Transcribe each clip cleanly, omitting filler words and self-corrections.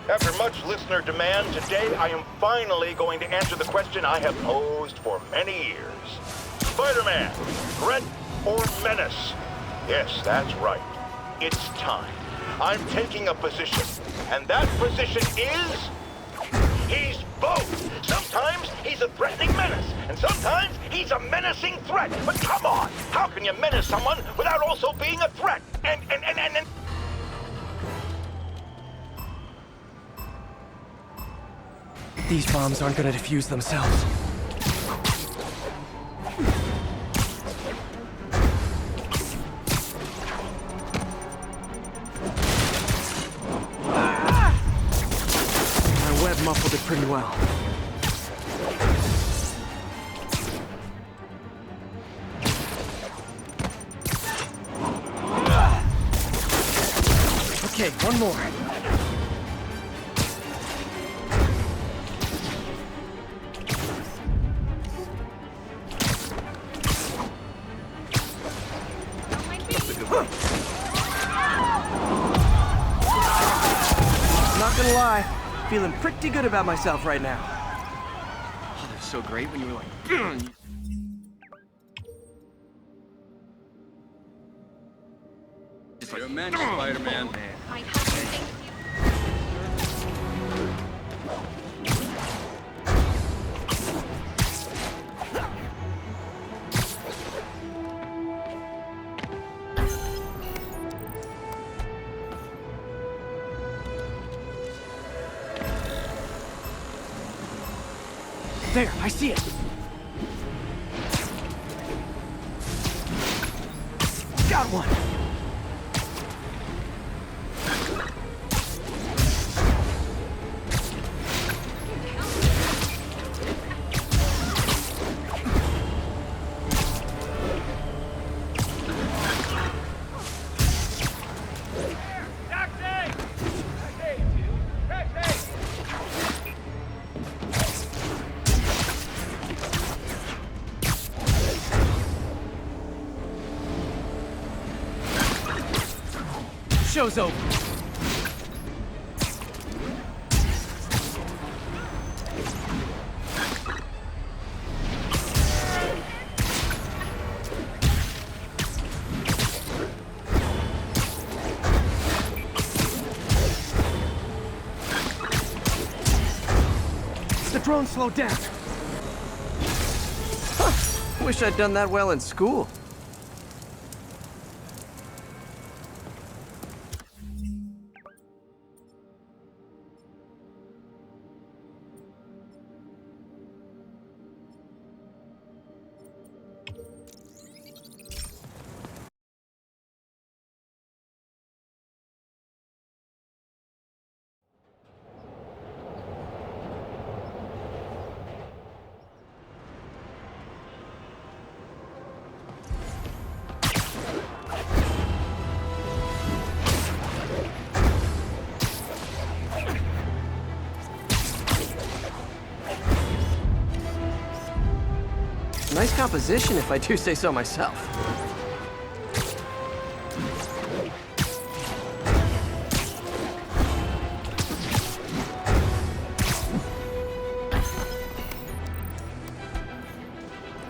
After much listener demand, today I am finally going to answer the question I have posed for many years. Spider-Man, threat or menace? Yes, that's right. It's time. I'm taking a position, and that position is... he's both. Sometimes he's a threatening menace, and sometimes he's a menacing threat. But come on, how can you menace someone without also being a threat? And... These bombs aren't gonna defuse themselves. My web muffled it pretty well. Okay, one more. Not gonna lie, feeling pretty good about myself right now. Oh, that's so great when you were like... You're a man, Spider-Man. My husband thinks There, I see it. Got one. Show's over. The drone slowed down. Huh. Wish I'd done that well in school. composition, if I do say so myself.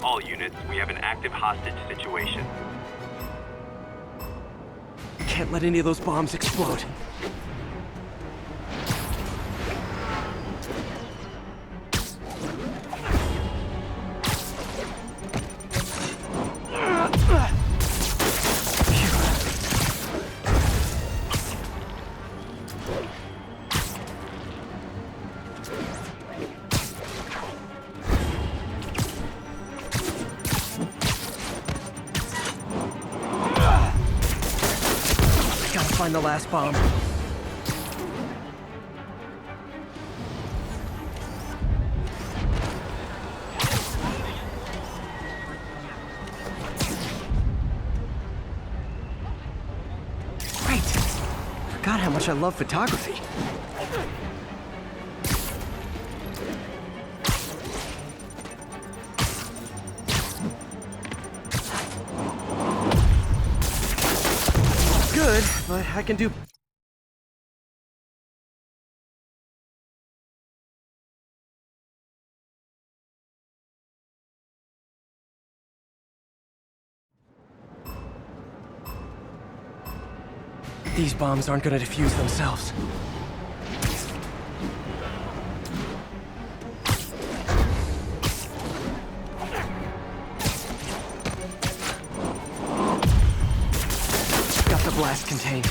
All units, we have an active hostage situation. Can't let any of those bombs explode. Find the last bomb. Great! Forgot how much I love photography. Good, but I can do... These bombs aren't gonna defuse themselves. Got the blast contained.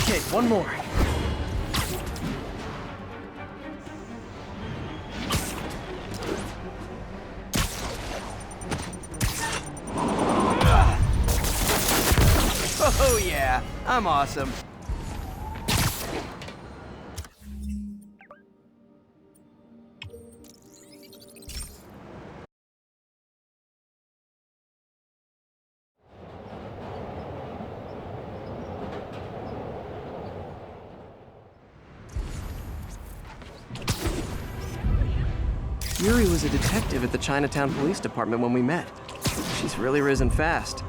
Okay, one more. Oh yeah, I'm awesome. Yuri was a detective at the Chinatown Police Department when we met. She's really risen fast.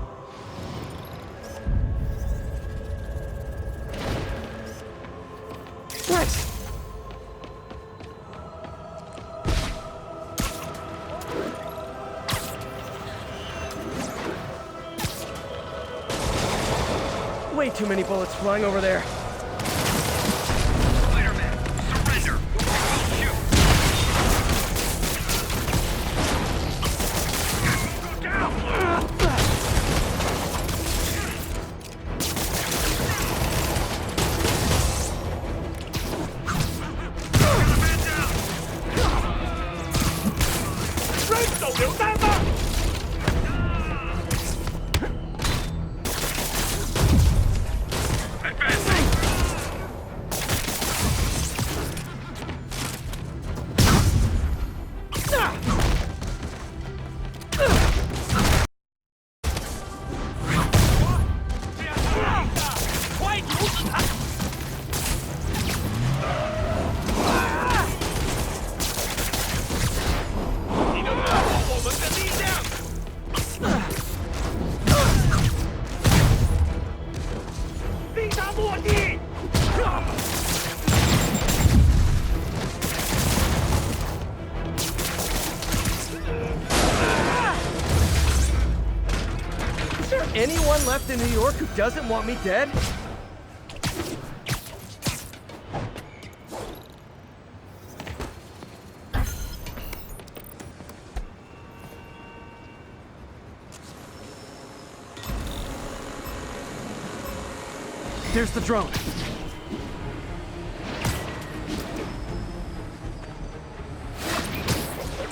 Nice. Way too many bullets flying over there. Spider-Man, surrender! Shoot! Go down! Is there anyone left in New York who doesn't want me dead? There's the drone.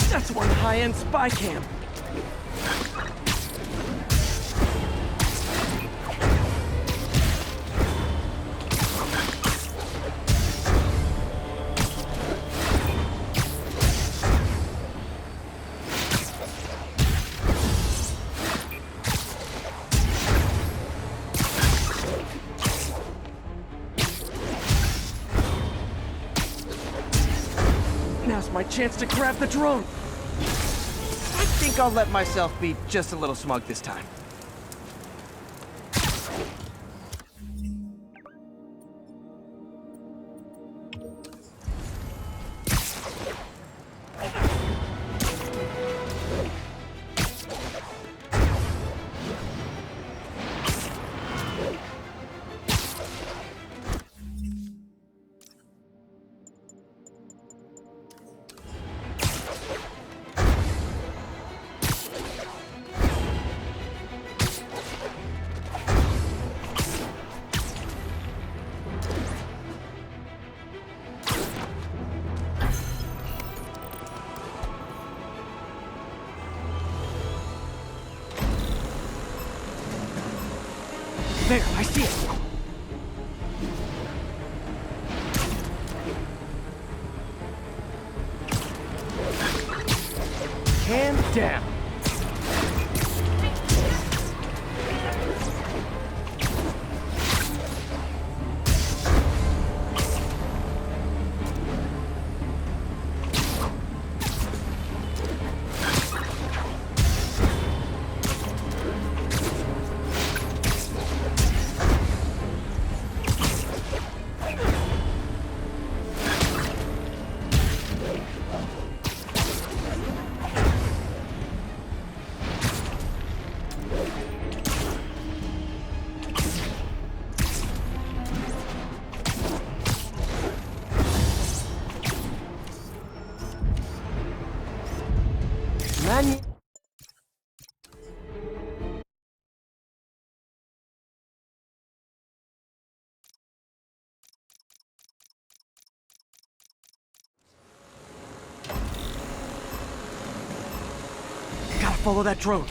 That's one high-end spy cam. my chance to grab the drone. I think I'll let myself be just a little smug this time. There, I see it. Hand down. Man. Gotta follow that drone.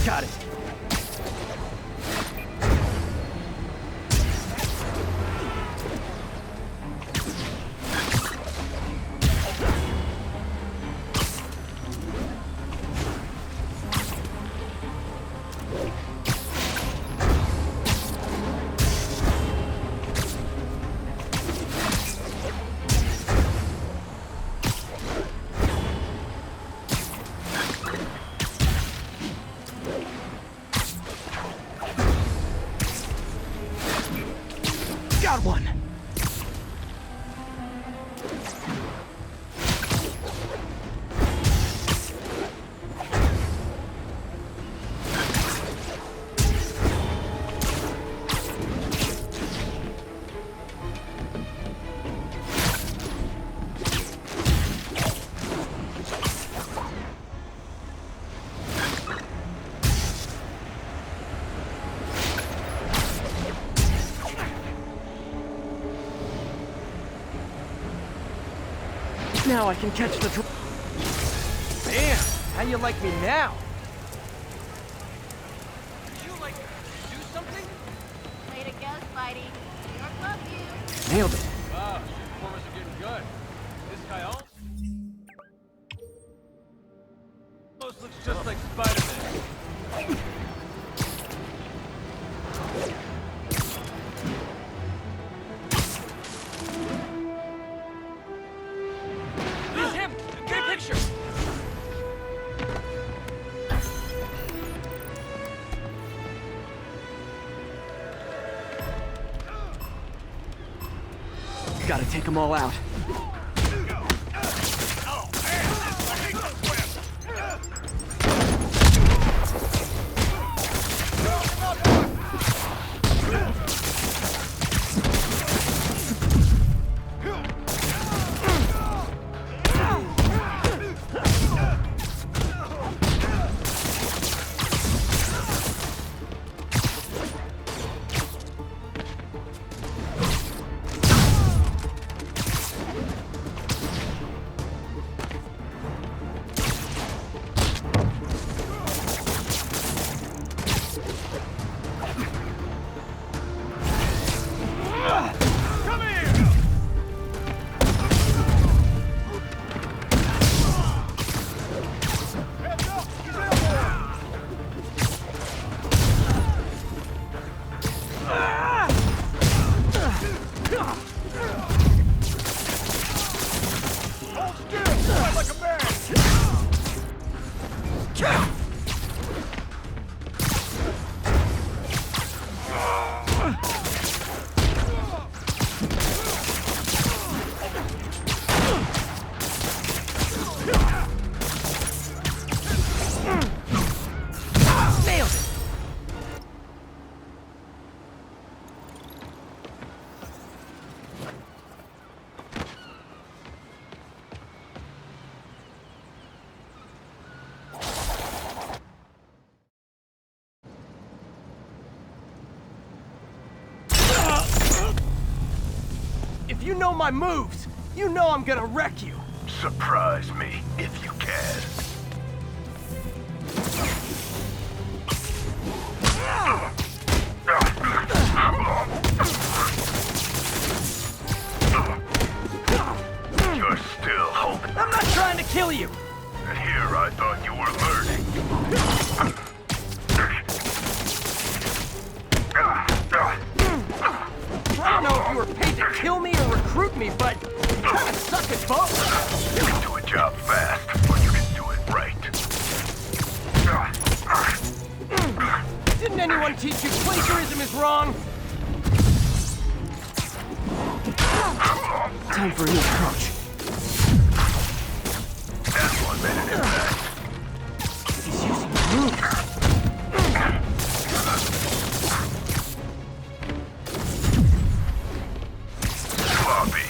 Got it. Got one. Now I can catch the drone. Damn, how you like me now? Would you like to do something? Way to go, Spidey. New York loves you. Nailed it. Wow, your performers are getting good. This guy almost looks just like Spider-Man. It's him! Get a picture! Gotta take them all out. my moves! You know I'm gonna wreck you! Surprise me, if you can. You're still holding. I'm not trying to kill you! And here I thought you were learning. I don't know if you were paid to kill me or recruit me, but you kinda suck at both! You can do a job fast, or you can do it right. Didn't anyone teach you plagiarism is wrong? Time for a new approach. That's 1 minute in fact. He's using moves. Sloppy.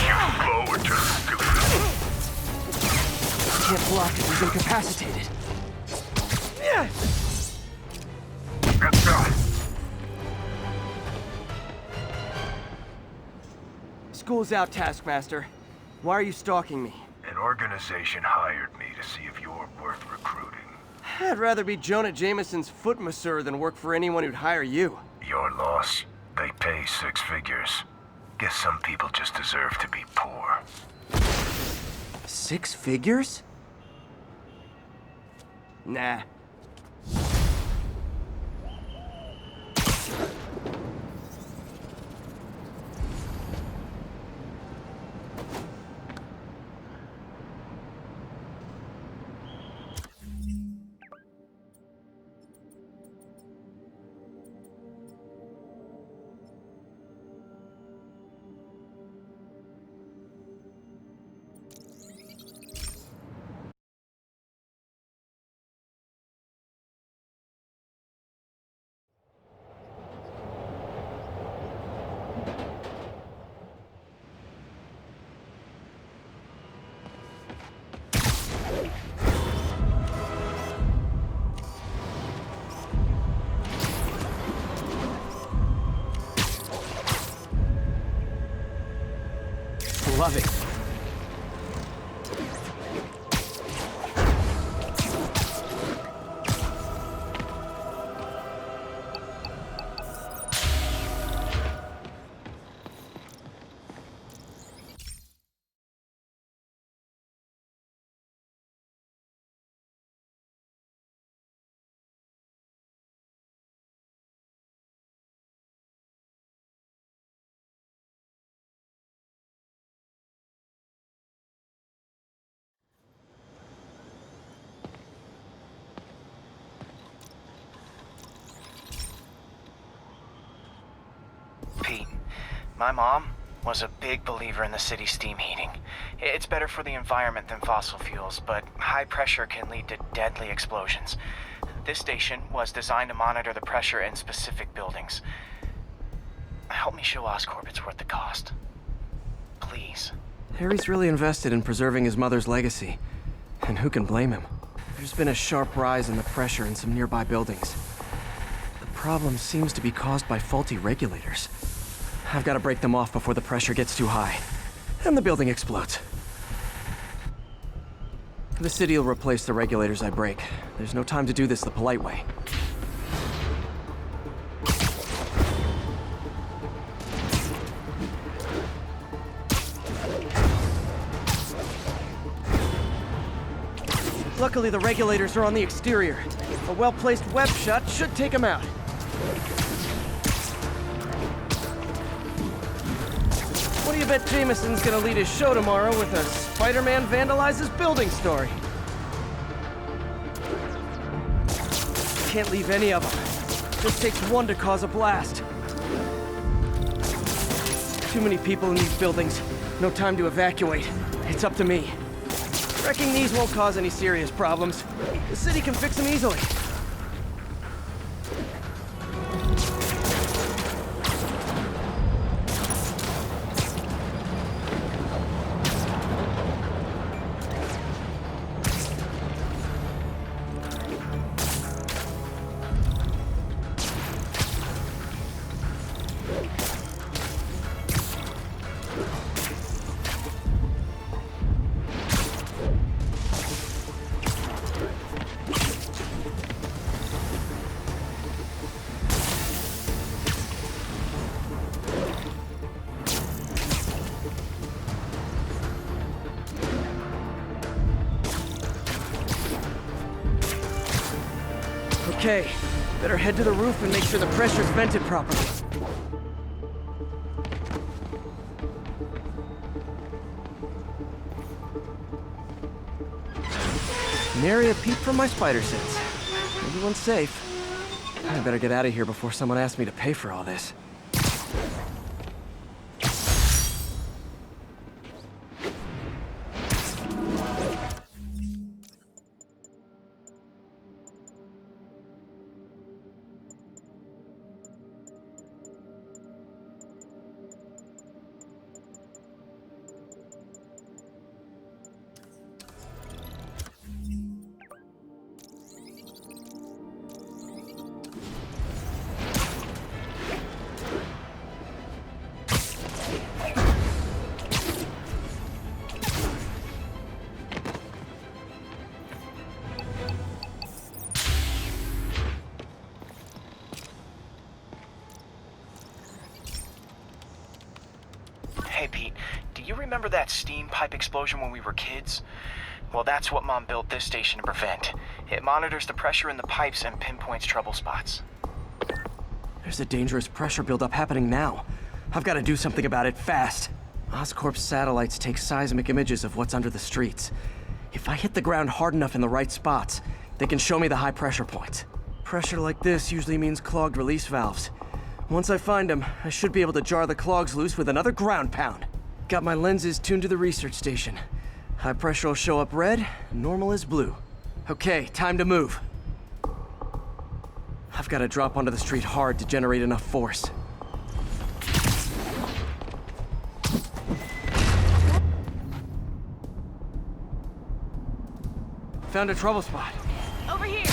You slow or just stupid. Can't block it, he's incapacitated. Yeah. School's out, Taskmaster. Why are you stalking me? An organization hired me to see if you're worth recruiting. I'd rather be Jonah Jameson's foot masseur than work for anyone who'd hire you. Your loss. They pay 6 figures. Guess some people just deserve to be poor. 6 figures? Nah. Love it. Pete, my mom was a big believer in the city's steam heating. It's better for the environment than fossil fuels, but high pressure can lead to deadly explosions. This station was designed to monitor the pressure in specific buildings. Help me show Oscorp it's worth the cost. Please. Harry's really invested in preserving his mother's legacy. And who can blame him? There's been a sharp rise in the pressure in some nearby buildings. The problem seems to be caused by faulty regulators. I've got to break them off before the pressure gets too high. And the building explodes. The city will replace the regulators I break. There's no time to do this the polite way. Luckily, the regulators are on the exterior. A well-placed web shot should take them out. What do you bet Jameson's gonna lead his show tomorrow with a Spider-Man vandalizes building story? Can't leave any of them. Just takes one to cause a blast. Too many people in these buildings. No time to evacuate. It's up to me. Wrecking these won't cause any serious problems. The city can fix them easily. Okay, better head to the roof and make sure the pressure's vented properly. Nary a peep from my spider sense. Everyone's safe. I better get out of here before someone asks me to pay for all this. Hey, Pete, do you remember that steam pipe explosion when we were kids? Well, that's what Mom built this station to prevent. It monitors the pressure in the pipes and pinpoints trouble spots. There's a dangerous pressure buildup happening now. I've got to do something about it fast. Oscorp's satellites take seismic images of what's under the streets. If I hit the ground hard enough in the right spots, they can show me the high pressure points. Pressure like this usually means clogged release valves. Once I find them, I should be able to jar the clogs loose with another ground pound. Got my lenses tuned to the research station. High pressure will show up red, normal is blue. Okay, time to move. I've got to drop onto the street hard to generate enough force. Found a trouble spot. Over here.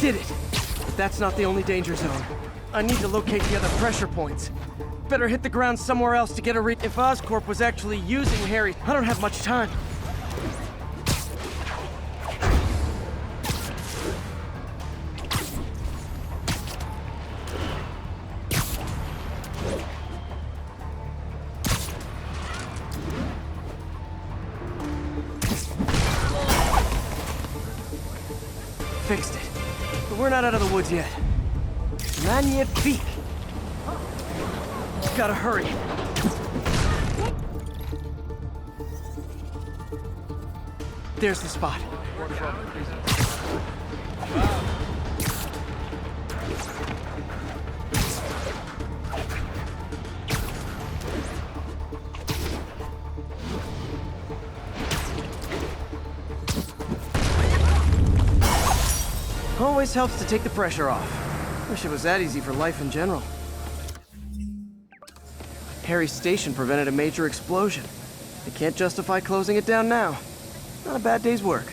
Did it! But that's not the only danger zone. I need to locate the other pressure points. Better hit the ground somewhere else to get a read. If Oscorp was actually using Harry, I don't have much time. Fixed it. But we're not out of the woods yet. Magnifique! Gotta hurry. There's the spot. Always helps to take the pressure off. Wish it was that easy for life in general. Harry's station prevented a major explosion. They can't justify closing it down now. Not a bad day's work.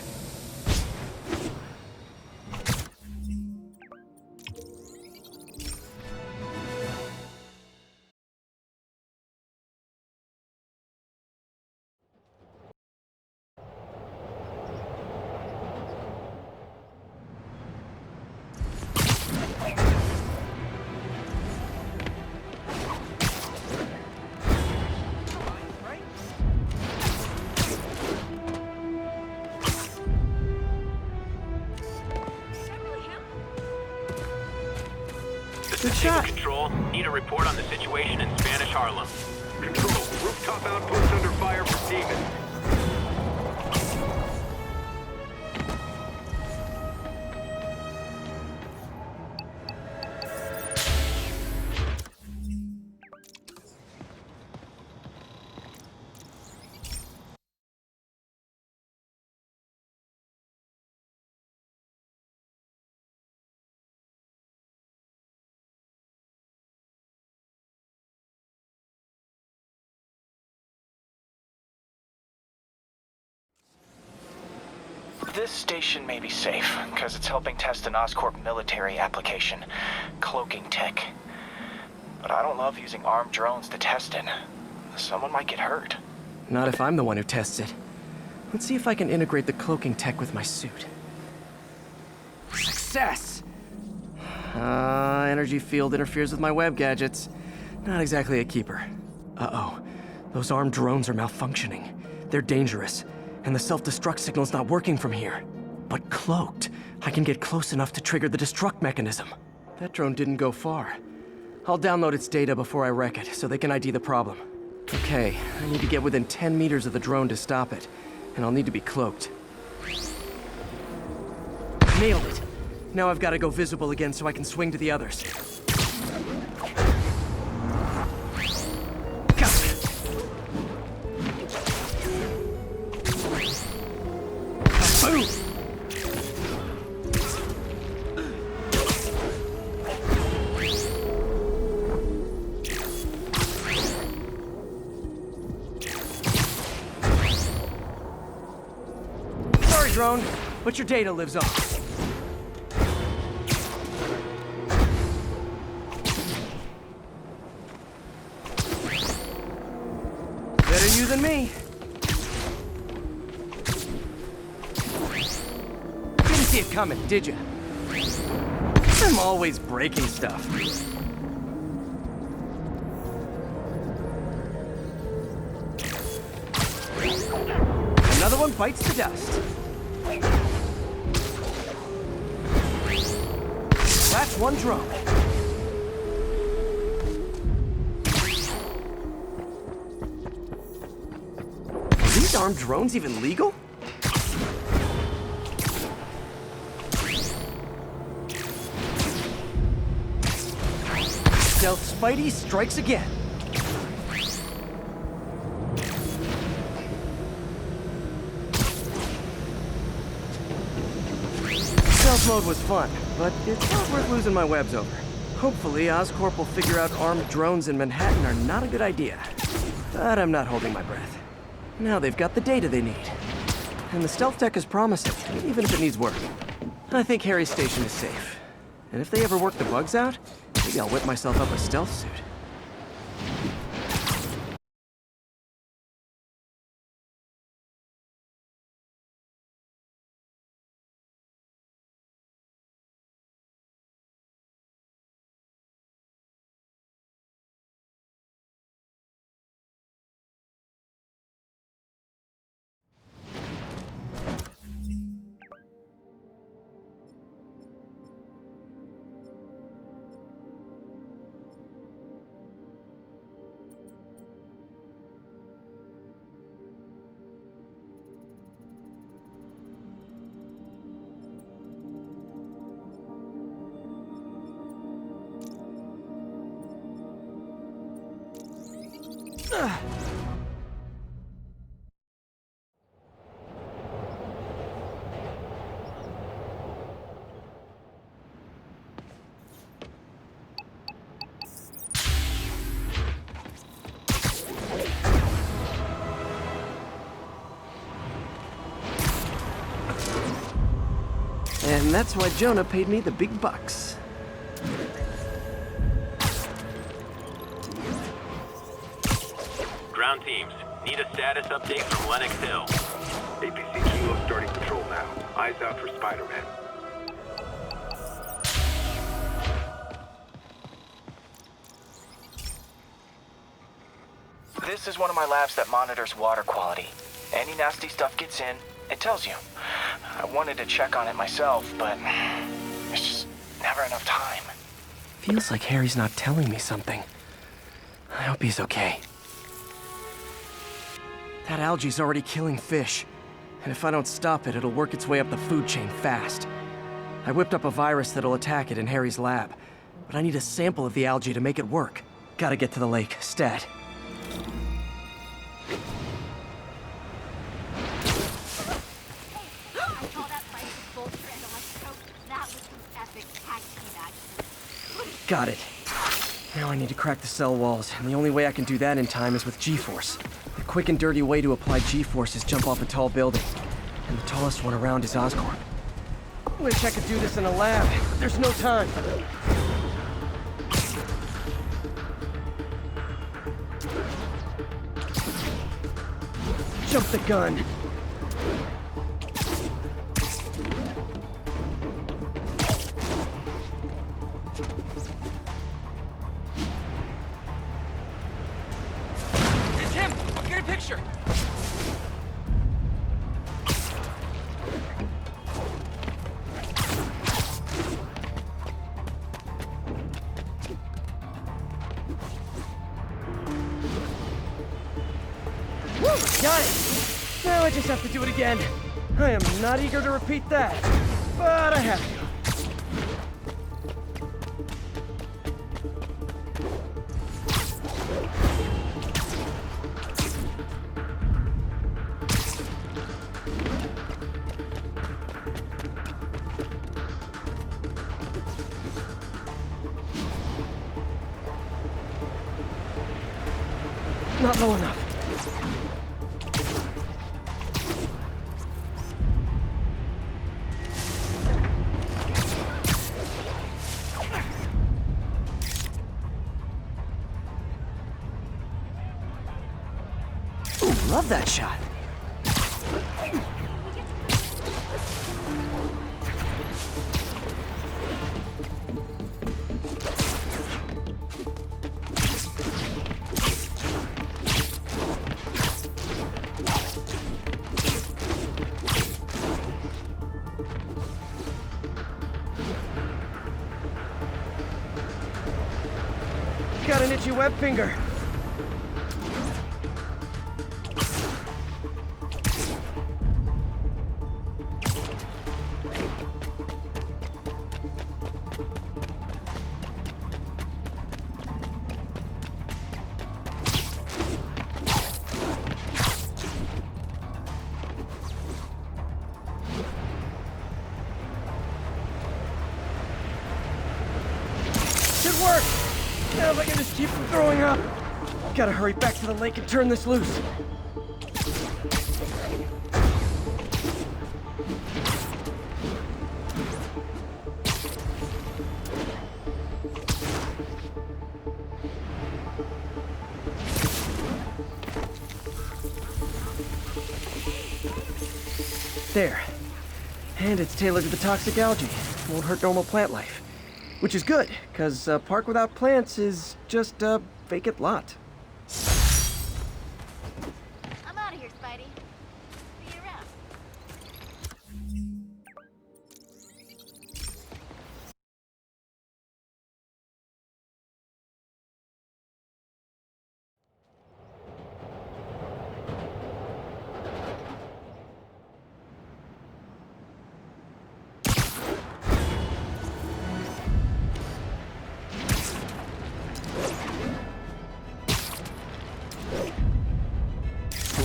Good shot. Control, need a report on the situation in Spanish Harlem. Control, rooftop outpost under fire from demons. This station may be safe, because it's helping test an Oscorp military application, cloaking tech. But I don't love using armed drones to test it. Someone might get hurt. Not if I'm the one who tests it. Let's see if I can integrate the cloaking tech with my suit. Success! Energy field interferes with my web gadgets. Not exactly a keeper. Uh-oh. Those armed drones are malfunctioning. They're dangerous, and the self-destruct signal's not working from here. But cloaked, I can get close enough to trigger the destruct mechanism. That drone didn't go far. I'll download its data before I wreck it, so they can ID the problem. Okay, I need to get within 10 meters of the drone to stop it, and I'll need to be cloaked. Nailed it! Now I've got to go visible again so I can swing to the others. Got it! Boom! Sorry, drone, but your data lives on. Better you than me. Didn't see it coming, did you? I'm always breaking stuff. Another one bites the dust. That's one drone. Are these armed drones even legal? Stealth Spidey strikes again. Stealth mode was fun, but it's not worth losing my webs over. Hopefully, Oscorp will figure out armed drones in Manhattan are not a good idea. But I'm not holding my breath. Now they've got the data they need. And the stealth tech is promising, even if it needs work. I think Harry's station is safe. And if they ever work the bugs out, maybe I'll whip myself up a stealth suit. And that's why Jonah paid me the big bucks. Ground teams, need a status update from Lenox Hill. APC Kilo starting patrol now. Eyes out for Spider-Man. This is one of my labs that monitors water quality. Any nasty stuff gets in, it tells you. I wanted to check on it myself, but there's just never enough time. Feels like Harry's not telling me something. I hope he's okay. That algae's already killing fish. And if I don't stop it, it'll work its way up the food chain fast. I whipped up a virus that'll attack it in Harry's lab. But I need a sample of the algae to make it work. Gotta get to the lake, stat. I saw that fight with Vulture and Electro. That was some epic tag team action. Got it. Now I need to crack the cell walls, and the only way I can do that in time is with G-Force. The quick and dirty way to apply G-Force is jump off a tall building. And the tallest one around is Oscorp. Wish I could do this in a lab, but there's no time. Jump the gun. picture! Got it! Now I just have to do it again. I am not eager to repeat that, but I have to. Not low enough. Ooh, love that shot. Got an itchy web finger. Should work! Now if I can just keep from throwing up. Gotta hurry back to the lake and turn this loose. There. And it's tailored to the toxic algae. Won't hurt normal plant life. Which is good, because a park without plants is just a vacant lot. I'm out of here, Spidey. See you around.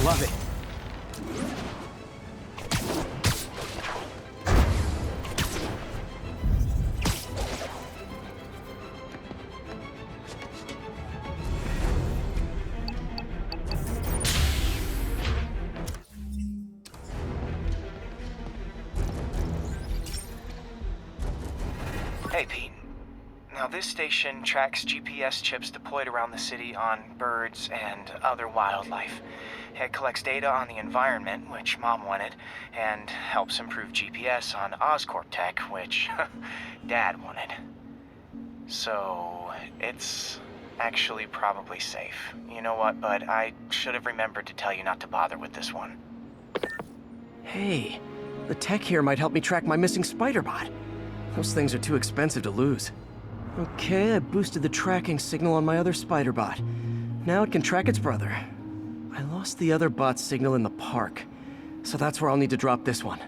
Love it. Hey, Pete. Now, this station tracks GPS chips deployed around the city on birds and other wildlife. It collects data on the environment, which Mom wanted, and helps improve GPS on Oscorp tech, which Dad wanted. So, it's actually probably safe. You know what, bud? I should have remembered to tell you not to bother with this one. Hey, the tech here might help me track my missing spider bot. Those things are too expensive to lose. Okay, I boosted the tracking signal on my other spider bot. Now it can track its brother. I lost the other bot's signal in the park, so that's where I'll need to drop this one.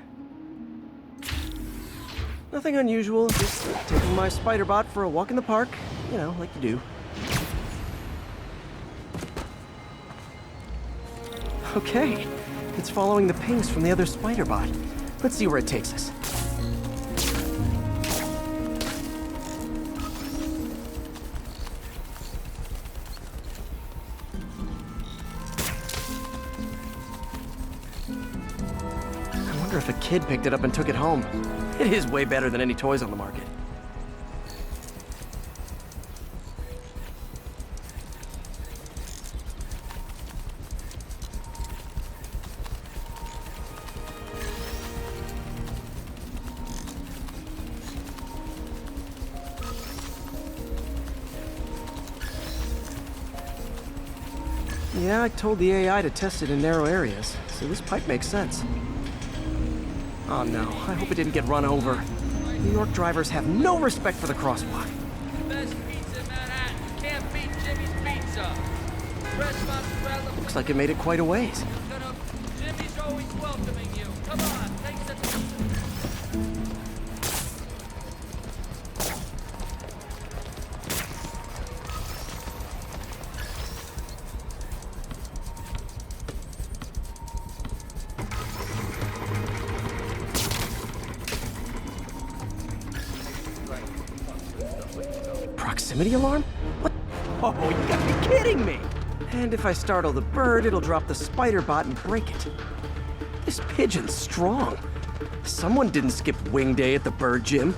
Nothing unusual, just taking my spider bot for a walk in the park, you know, like you do. Okay, it's following the pings from the other spider bot. Let's see where it takes us. I wonder if a kid picked it up and took it home. It is way better than any toys on the market. Yeah, I told the AI to test it in narrow areas, so this pipe makes sense. Oh no, I hope it didn't get run over. New York drivers have no respect for the crosswalk. Best pizza in Manhattan. Can't beat Jimmy's Pizza. Fresh mozzarella. Looks like it made it quite a ways. Jimmy's always welcoming you. Come on, take the pizza. Proximity alarm? What? Oh, you gotta be kidding me! And if I startle the bird, it'll drop the spider bot and break it. This pigeon's strong. Someone didn't skip wing day at the bird gym.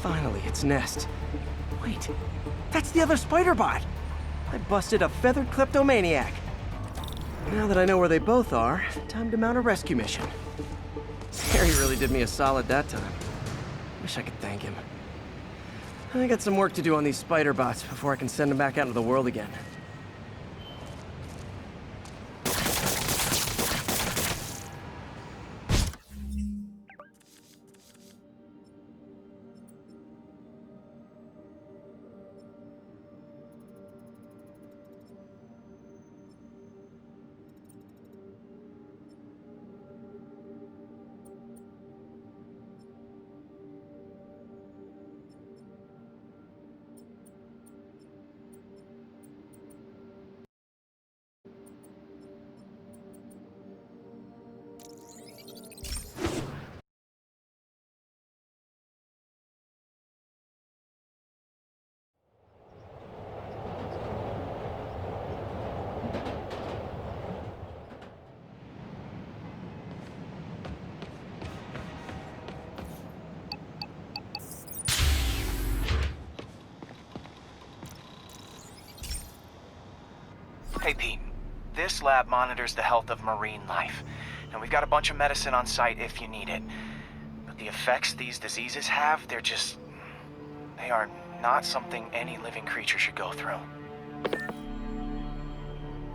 Finally, its nest. Wait, that's the other spider bot! I busted a feathered kleptomaniac. Now that I know where they both are, time to mount a rescue mission. Harry really did me a solid that time. Wish I could thank him. I got some work to do on these spider bots before I can send them back out into the world again. Hey, Pete. This lab monitors the health of marine life, and we've got a bunch of medicine on site if you need it. But the effects these diseases have, they are not something any living creature should go through.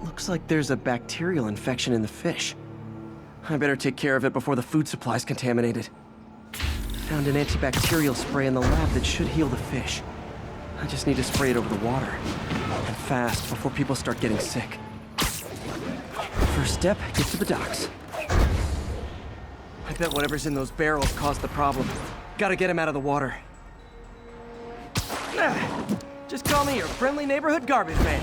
Looks like there's a bacterial infection in the fish. I better take care of it before the food supply's contaminated. Found an antibacterial spray in the lab that should heal the fish. I just need to spray it over the water. And fast, before people start getting sick. First step, get to the docks. I bet whatever's in those barrels caused the problem. Gotta get him out of the water. Just call me your friendly neighborhood garbage man.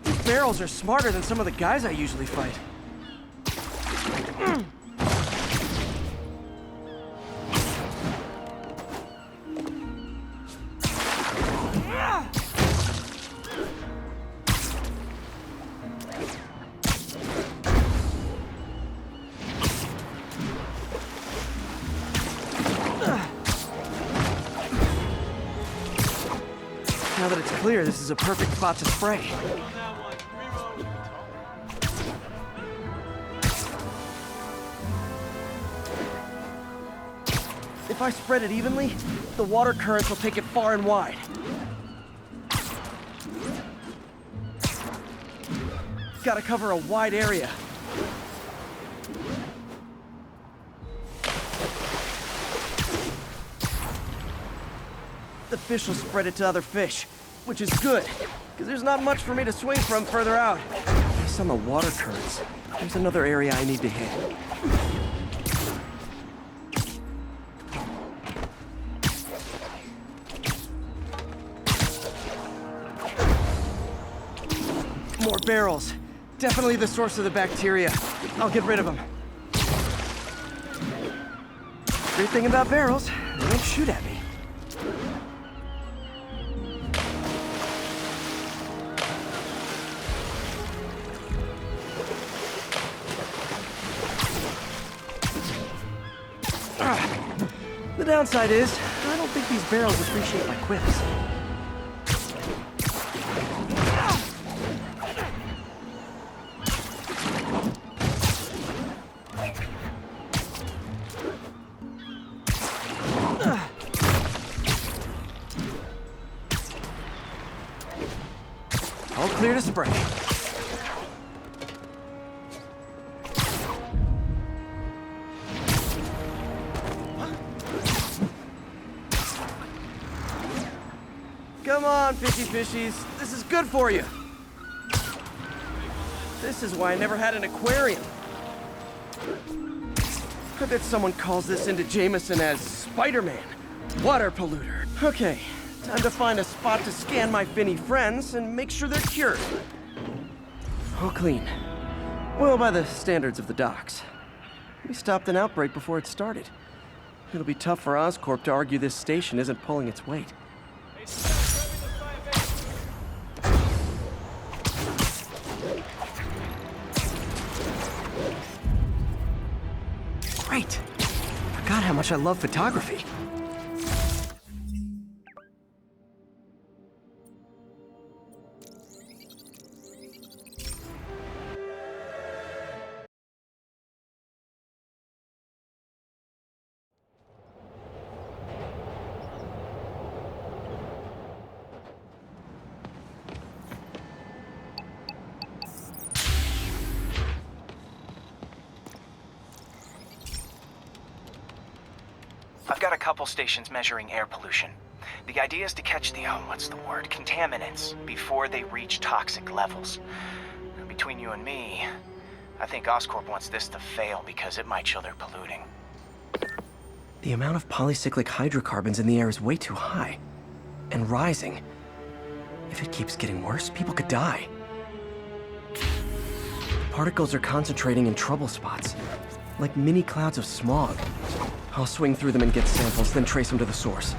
These barrels are smarter than some of the guys I usually fight. Now that it's clear, this is a perfect spot to spray. If I spread it evenly, the water currents will take it far and wide. Gotta cover a wide area. The fish will spread it to other fish, which is good, because there's not much for me to swing from further out. Based on the water currents, there's another area I need to hit. More barrels. Definitely the source of the bacteria. I'll get rid of them. Great thing about barrels, they don't shoot at me. The downside is, I don't think these barrels appreciate my quips. All clear to spray. Come on, fishy fishies. This is good for you. This is why I never had an aquarium. I bet someone calls this into Jameson as Spider-Man. Water polluter. Okay, time to find a spot to scan my finny friends and make sure they're cured. All clean. Well, by the standards of the docks. We stopped an outbreak before it started. It'll be tough for Oscorp to argue this station isn't pulling its weight. Great! Forgot how much I love photography. I've got a couple stations measuring air pollution. The idea is to catch the, contaminants before they reach toxic levels. Between you and me, I think Oscorp wants this to fail because it might show they're polluting. The amount of polycyclic hydrocarbons in the air is way too high. And rising. If it keeps getting worse, people could die. The particles are concentrating in trouble spots, like mini clouds of smog. I'll swing through them and get samples, then trace them to the source.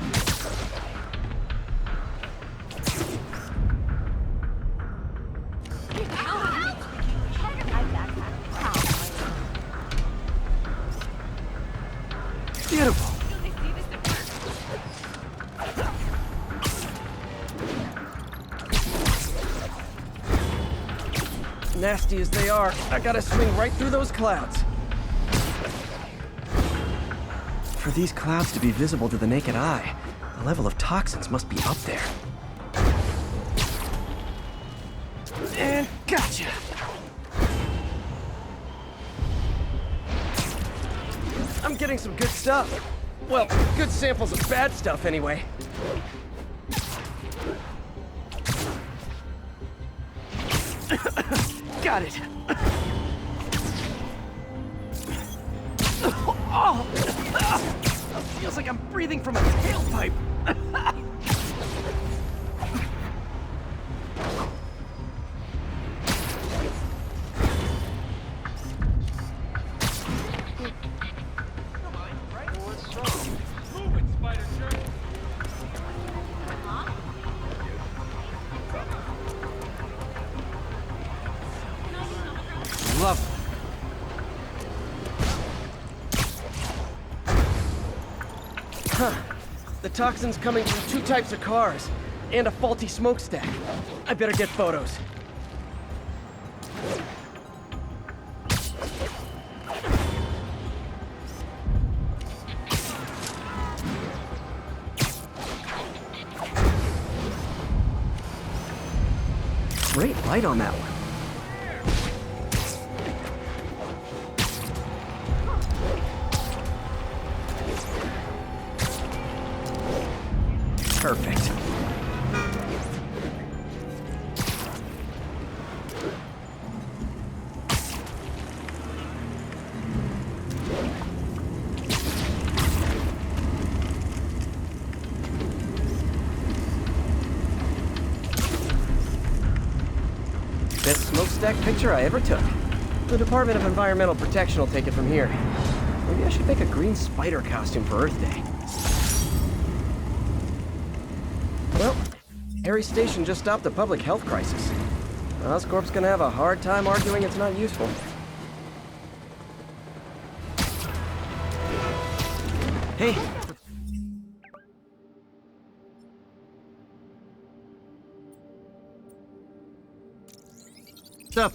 Beautiful. Nasty as they are, I gotta swing right through those clouds. For these clouds to be visible to the naked eye, the level of toxins must be up there. And gotcha! I'm getting some good stuff. Well, good samples of bad stuff anyway. Got it. Oh! Feels like I'm breathing from a tailpipe. Move it, Spider Shirt. Lovely. Huh. The toxin's coming from two types of cars, and a faulty smokestack. I better get photos. Great light on that one. Perfect. Best smokestack picture I ever took. The Department of Environmental Protection will take it from here. Maybe I should make a green spider costume for Earth Day. Well, Harry Station just stopped a public health crisis. Oscorp's gonna have a hard time arguing it's not useful. Hey, What's up?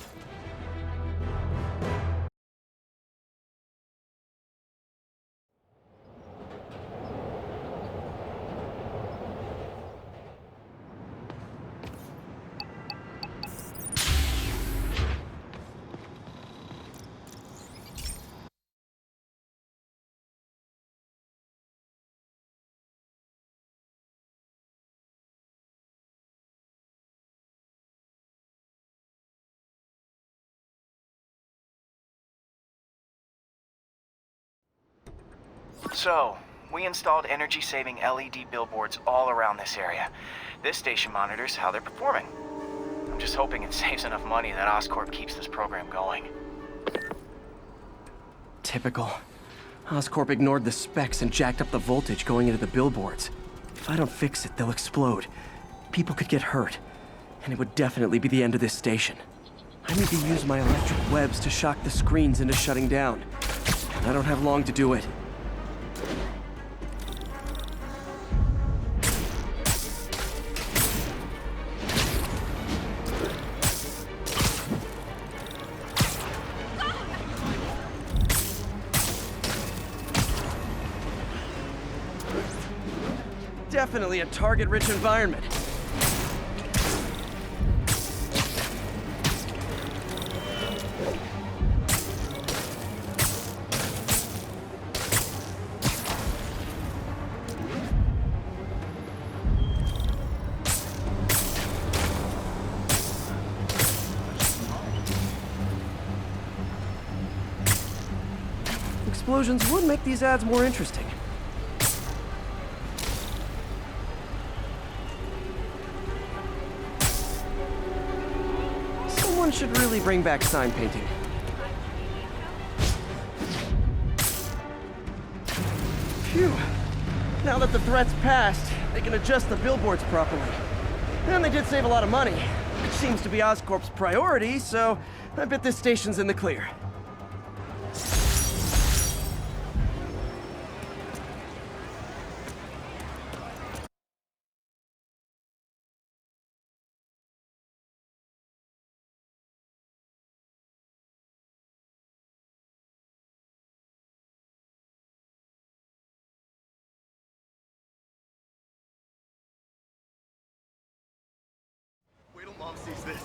So, we installed energy-saving LED billboards all around this area. This station monitors how they're performing. I'm just hoping it saves enough money that Oscorp keeps this program going. Typical. Oscorp ignored the specs and jacked up the voltage going into the billboards. If I don't fix it, they'll explode. People could get hurt. And it would definitely be the end of this station. I need to use my electric webs to shock the screens into shutting down. And I don't have long to do it. Definitely a target-rich environment. Explosions would make these ads more interesting. Someone should really bring back sign painting. Phew. Now that the threat's passed, they can adjust the billboards properly. And they did save a lot of money, which seems to be Oscorp's priority, so I bet this station's in the clear. Wait till Mom sees this.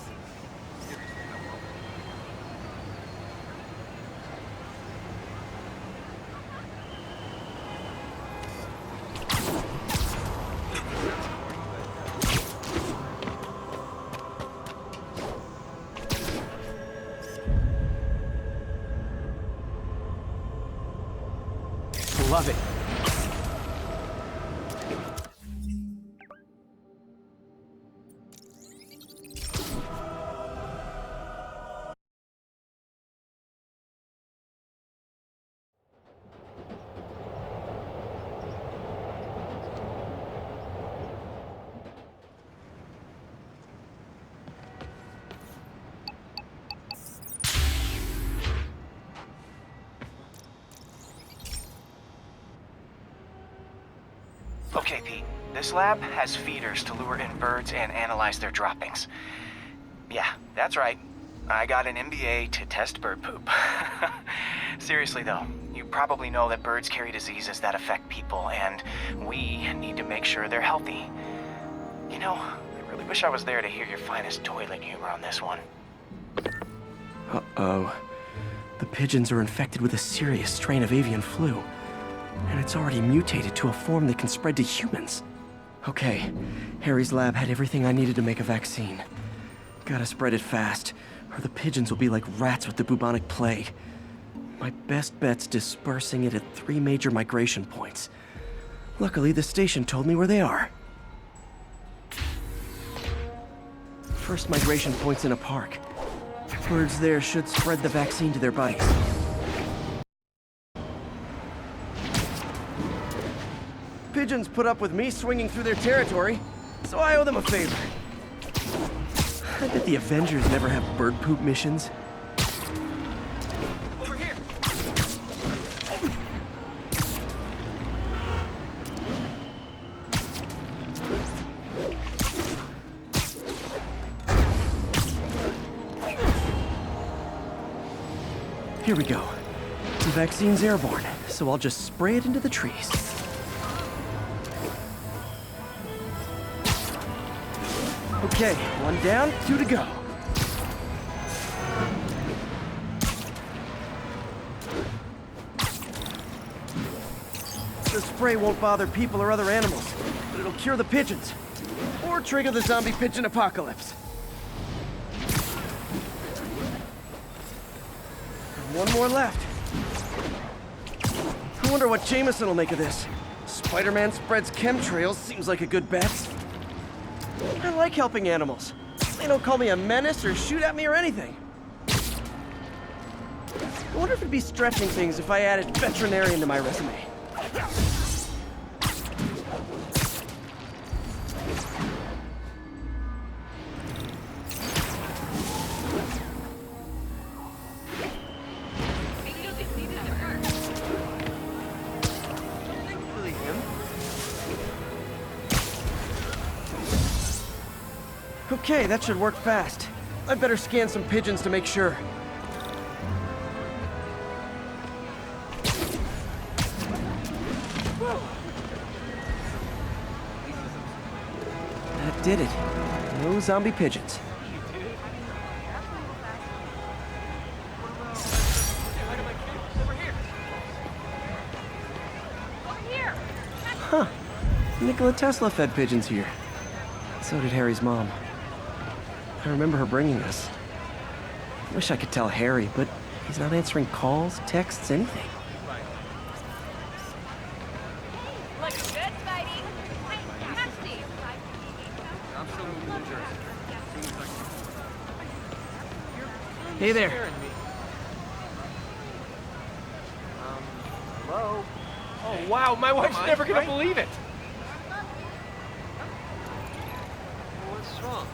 Love it. Okay, Pete. This lab has feeders to lure in birds and analyze their droppings. Yeah, that's right. I got an MBA to test bird poop. Seriously though, you probably know that birds carry diseases that affect people, and we need to make sure they're healthy. You know, I really wish I was there to hear your finest toilet humor on this one. Uh-oh. The pigeons are infected with a serious strain of avian flu. And it's already mutated to a form that can spread to humans. Okay, Harry's lab had everything I needed to make a vaccine. Gotta spread it fast, or the pigeons will be like rats with the bubonic plague. My best bet's dispersing it at 3 major migration points. Luckily, the station told me where they are. First migration point's in a park. Birds there should spread the vaccine to their buddies. Pigeons put up with me swinging through their territory, so I owe them a favor. I bet the Avengers never have bird poop missions. Over here! Here we go. The vaccine's airborne, so I'll just spray it into the trees. Okay, 1 down, 2 to go. The spray won't bother people or other animals, but it'll cure the pigeons. Or trigger the zombie pigeon apocalypse. And 1 more left. I wonder what Jameson will make of this. Spider-Man spreads chemtrails seems like a good bet. I like helping animals. They don't call me a menace or shoot at me or anything. I wonder if it'd be stretching things if I added veterinarian to my resume. Okay, that should work fast. I'd better scan some pigeons to make sure. That did it. No zombie pigeons. Huh. Nikola Tesla fed pigeons here. So did Harry's mom. I remember her bringing us. Wish I could tell Harry, but he's not answering calls, texts, anything. Looking good, Spidey. Wait, Maxie. Hey there. Hello? Oh, wow, my wife's never gonna believe it. What's wrong?